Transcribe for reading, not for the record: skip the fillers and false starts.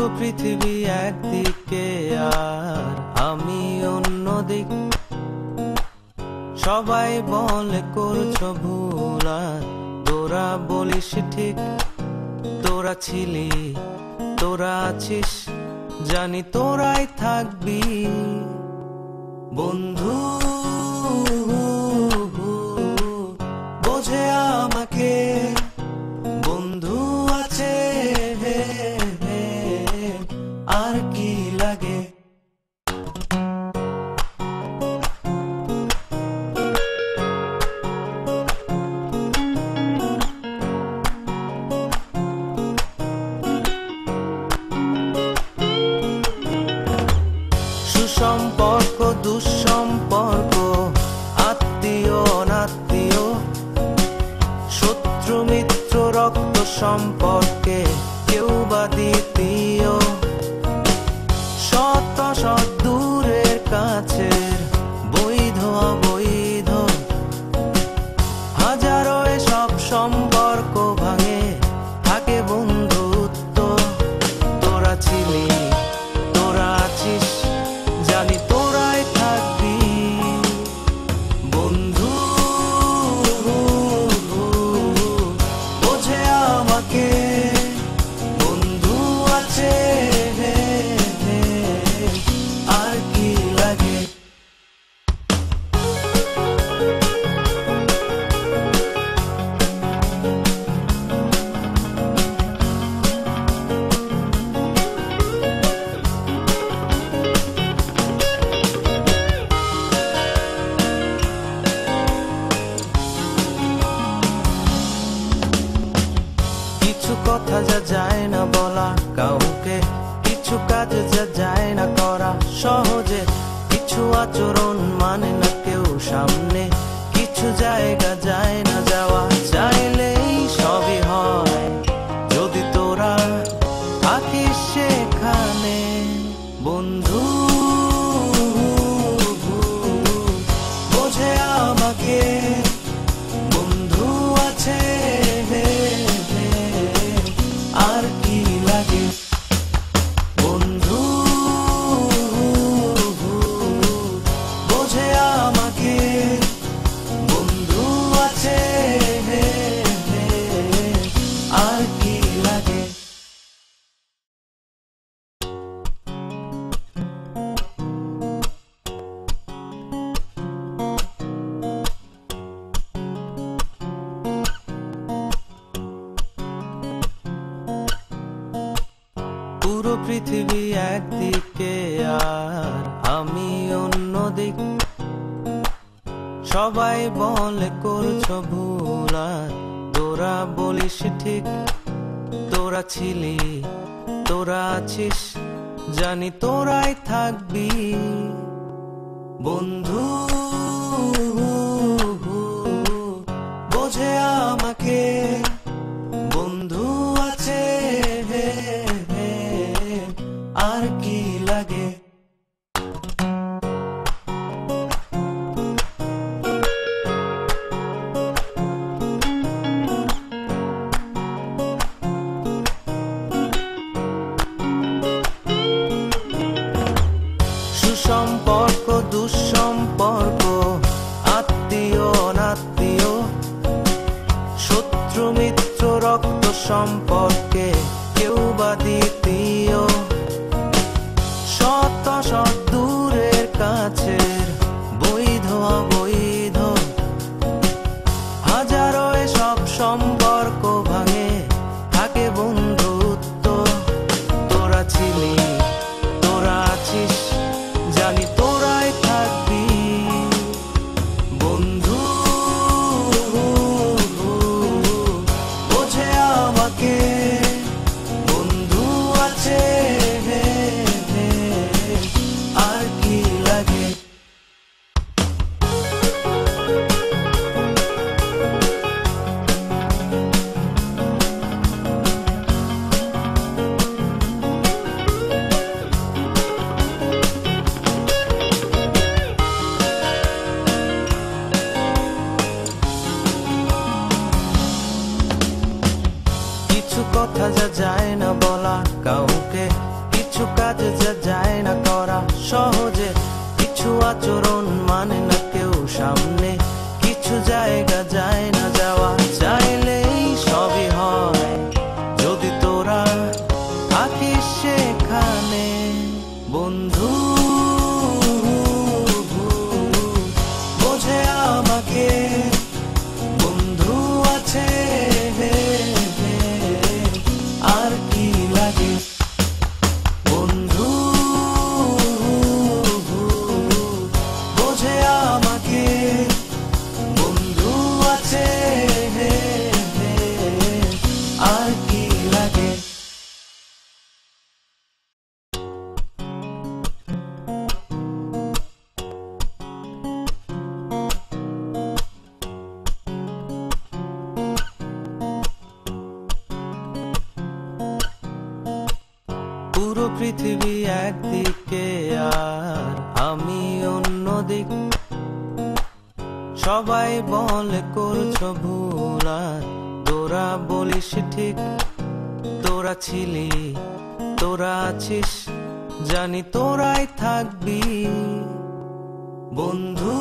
পুরো পৃথিবী একদিকে আর আমি অন্যদিক। সবাই বলে করছো ভুল আর তোরা বলিস ঠিক। তোরা ছিলি, তোরা আছিস, জানি তোরাই থাকবি বন্ধু। বোঝে আমাকে বন্ধু আছে, আর কি লাগে। সুসম্পর্ক দুঃসম্পর্ক, আত্মীয় অনাত্মীয়, শত্রু মিত্র রক্ত সম্পর্কে কেউ বা দ্বিতীয়। সৎ অসৎ দূরের কাছের, বৈধ অবৈধ, হাজারো এসব সম্পর্ক ভাঙে, থাকে বন্ধুত্ব। তোরা ছিলি, তোরা আছিস, জানি তোরাই থাকবি বন্ধু। বোঝে আমাকে বন্ধু আছে, আর কি লাগে। কিছু কথা যা যায় না বলা কাউকে, কিছু কাজ যা যায় না করা সহজে, কিছু আচরণ মানে না কেউ সামনে, কিছু জায়গা যায় না যাওয়া, চাইলেই সবই হয় যদি তোরা থাকিস সেখানে বন্ধু। বোঝে আমাকে বন্ধু আছে, আর কি লাগে বন্ধু। বোঝে আমাকে বন্ধু আছে, আর কি লাগে। পুরো পৃথিবী একদিকে আর আমি অন্যদিক। সবাই বলে করছো ভুল আর তোরা বলিস ঠিক। তোরা ছিলি, তোরা আছিস, জানি তোরাই থাকবি বন্ধু। বোঝে আমাকে বন্ধু আছে, আর কি লাগে। সুসম্পর্ক দুঃসম্পর্ক, আত্মীয় অনাত্মীয়, শত্রু মিত্র রক্ত সম্পর্কে কেউ বা দ্বিতীয়। সৎ অসৎ দূরের কাছের, বৈধ অবৈধ, হাজারো এসব সম্পর্ক ভাঙে, থাকে বন্ধুত্ব। তোরা ছিলি, তোরা আছিস, জানি তোরাই থাকবি বন্ধু। বোঝে আমাকে বন্ধু আছে, আর কি লাগে। কথা যা যায় না বলা কাউকে, কিছু কাজ যা যায় না করা সহজে, কিছু আচরণ মানে না কেউ সামনে, কিছু জায়গা যায় না যাওয়া, চাইলেই সবই হয় যদি তোরা থাকিস সেখানে। বন্ধু বোঝে আমাকে, বন্ধু আছে, আর কি লাগে। বন্ধু বোঝে আমাকে, বন্ধু আছে, আর কি লাগে। পুরো পৃথিবী একদিকে আর আমি অন্যদিক, সবাই বলে করছো ভুল আর তোরা বলিস ঠিক। তোরা ছিলি, তোরা আছিস, জানি তোরাই থাকবি বন্ধু।